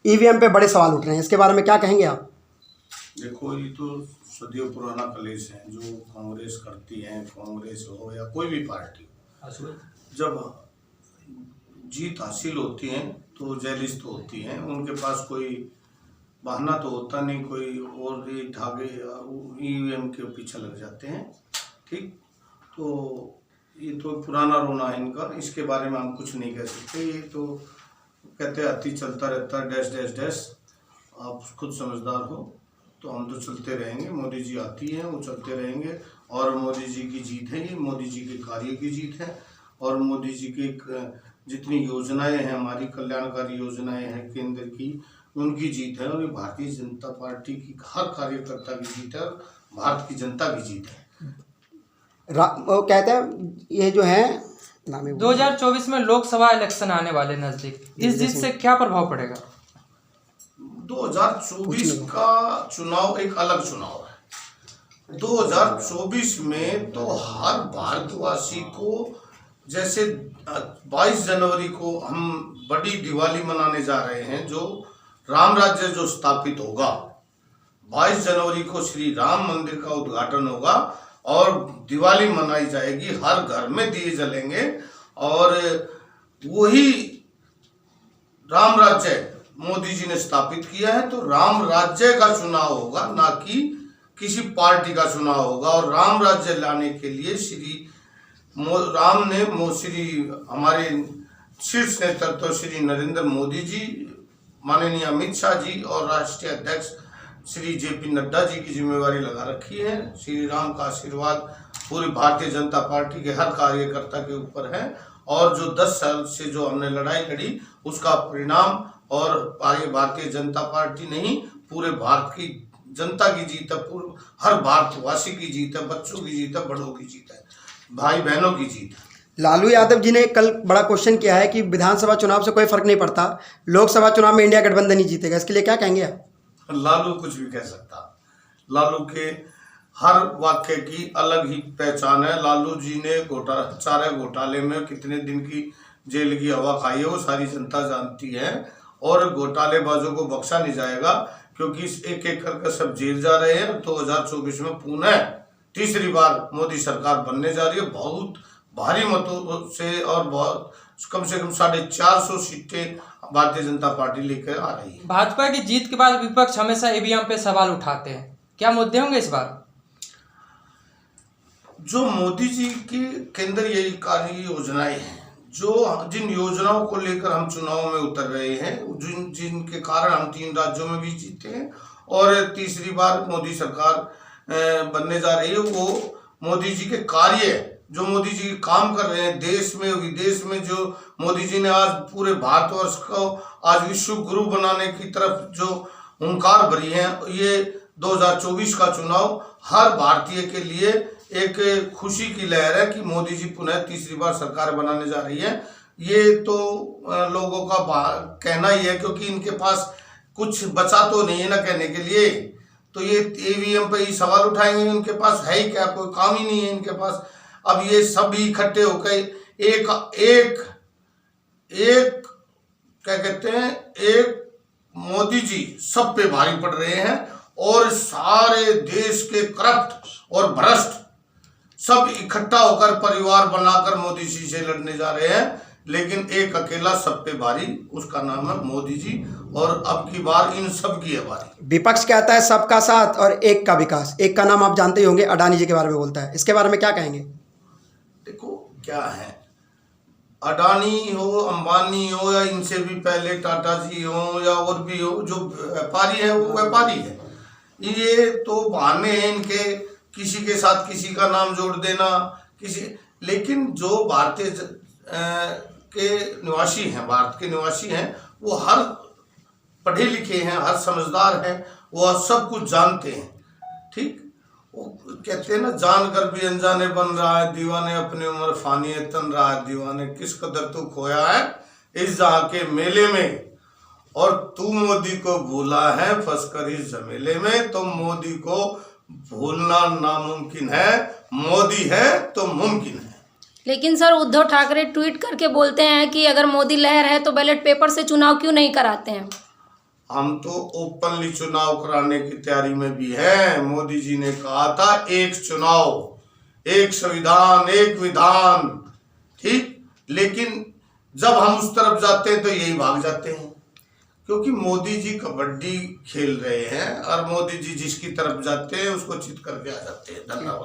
EVM पे बड़े सवाल उठ रहे हैं, इसके बारे में क्या कहेंगे आप? देखो, ये तो सदियों पुराना कलेश है जो कांग्रेस करती है, कांग्रेस हो या कोई भी पार्टी, जब जीत हासिल होती है तो जेलिस तो होती है, उनके पास कोई बहाना तो होता नहीं, कोई और भी धागे ईवीएम के पीछे लग जाते हैं। ठीक, तो ये तो पुराना रोना है इनका, इसके बारे में हम कुछ नहीं कह सकते। ये तो कहते हैं अति चलता रहता है, डैश डैश डैश, आप खुद समझदार हो, तो हम तो चलते रहेंगे। मोदी जी आती हैं, वो चलते रहेंगे, और मोदी जी की जीत है, ये मोदी जी के कार्य की जीत है, और मोदी जी की जितनी योजनाएं हैं, हमारी कल्याणकारी योजनाएं हैं केंद्र की, उनकी जीत है, और ये भारतीय जनता पार्टी की हर कार्यकर्ता की जीत है, और भारत की जनता की जीत है। वो कहते हैं ये जो है 2024 में लोकसभा इलेक्शन आने वाले नजदीक, इस जीत से क्या प्रभाव पड़ेगा? 2024 का चुनाव एक अलग चुनाव है। 2024 में तो हर भारतवासी को, जैसे 22 जनवरी को हम बड़ी दिवाली मनाने जा रहे हैं, जो राम राज्य जो स्थापित होगा, 22 जनवरी को श्री राम मंदिर का उद्घाटन होगा और दिवाली मनाई जाएगी, हर घर में दिए जलेंगे, और वही राम राज्य मोदी जी ने स्थापित किया है। तो राम राज्य का चुनाव होगा, ना कि किसी पार्टी का चुनाव होगा, और राम राज्य लाने के लिए राम ने हमारे शीर्ष नेतृत्व श्री नरेंद्र मोदी जी, माननीय अमित शाह जी और राष्ट्रीय अध्यक्ष श्री जेपी नड्डा जी की जिम्मेवारी लगा रखी है। श्री राम का आशीर्वाद पूरी भारतीय जनता पार्टी के हर कार्यकर्ता के ऊपर है, और जो 10 साल से जो हमने लड़ाई लड़ी, उसका परिणाम और आगे भारतीय जनता पार्टी नहीं, पूरे भारत की जनता की जीत है, हर भारतवासी की जीत है, बच्चों की जीत है, बड़ों की जीत है, भाई बहनों की जीत है। लालू यादव जी ने कल बड़ा क्वेश्चन किया है कि विधानसभा चुनाव से कोई फर्क नहीं पड़ता, लोकसभा चुनाव में इंडिया गठबंधन ही जीतेगा, इसके लिए क्या कहेंगे आप? लालू कुछ भी कह सकता, लालू के हर वाक्य की अलग ही पहचान है। लालू जी ने चारे घोटाले में कितने दिन की जेल की हवा खाई है, वो सारी जनता जानती है, और घोटालेबाजों को बख्शा नहीं जाएगा, क्योंकि एक एक करके सब जेल जा रहे हैं। 2024 में पुनः तीसरी बार मोदी सरकार बनने जा रही है, बहुत भारी मतों से, और बहुत कम से कम 450 सीटें भारतीय जनता पार्टी लेकर आ रही है। भाजपा की जीत के बाद विपक्ष हमेशा ईवीएम पे सवाल उठाते हैं, क्या मुद्दे होंगे इस बार? जो मोदी जी की केंद्रीय कार्य योजनाएं हैं, जिन योजनाओं को लेकर हम चुनाव में उतर रहे हैं, जिनके कारण हम 3 राज्यों में भी जीते हैं, और तीसरी बार मोदी सरकार बनने जा रही है, वो मोदी जी के कार्य, जो मोदी जी काम कर रहे हैं देश में विदेश में, जो मोदी जी ने आज पूरे भारतवर्ष को आज विश्व गुरु बनाने की तरफ जो हुंकार भरी है, ये 2024 का चुनाव हर भारतीय के लिए एक खुशी की लहर है कि मोदी जी पुनः तीसरी बार सरकार बनाने जा रही है। ये तो लोगों का कहना ही है, क्योंकि इनके पास कुछ बचा तो नहीं है ना कहने के लिए, तो ये ईवीएम पे ही सवाल उठाएंगे, इनके पास है ही क्या, कोई काम ही नहीं है इनके पास। अब ये सब इकट्ठे होकर एक क्या कहते हैं, एक मोदी जी सब पे भारी पड़ रहे हैं, और सारे देश के करप्ट और भ्रष्ट सब इकट्ठा होकर परिवार बनाकर मोदी जी से लड़ने जा रहे हैं, लेकिन एक अकेला सब पे भारी, उसका नाम है मोदी जी, और अब की बार इन सब की है बारी। विपक्ष कहता है सबका साथ और एक का विकास, एक का नाम आप जानते ही होंगे, अडानी जी के बारे में बोलता है, इसके बारे में क्या कहेंगे? देखो क्या है, अडानी हो, अंबानी हो, या इनसे भी पहले टाटा जी हो, या और भी हो, जो व्यापारी है वो व्यापारी है, ये तो बहाने हैं इनके, किसी के साथ किसी का नाम जोड़ देना, लेकिन जो भारतीय के निवासी हैं, भारत के निवासी हैं, वो हर पढ़े लिखे हैं, हर समझदार हैं, वो सब कुछ जानते हैं। ठीक, वो कहते हैं ना, जानकर भी अनजाने बन रहा है दीवाने, अपनी उम्र फानी है तन रहा है दीवाने, किस कदर तू खोया है इस जहां के मेले में, और तू मोदी को भूला है फंस कर इस झमेले में। तो मोदी को भूलना नामुमकिन है, मोदी है तो मुमकिन है। लेकिन सर, उद्धव ठाकरे ट्वीट करके बोलते हैं कि अगर मोदी लहर है तो बैलेट पेपर से चुनाव क्यों नहीं कराते हैं? हम तो ओपनली चुनाव कराने की तैयारी में भी हैं। मोदी जी ने कहा था एक चुनाव, एक संविधान, एक विधान, ठीक। लेकिन जब हम उस तरफ जाते हैं तो यही भाग जाते हैं, क्योंकि मोदी जी कबड्डी खेल रहे हैं और मोदी जी जिसकी तरफ जाते हैं उसको चित करके आ जाते हैं। धन्यवाद।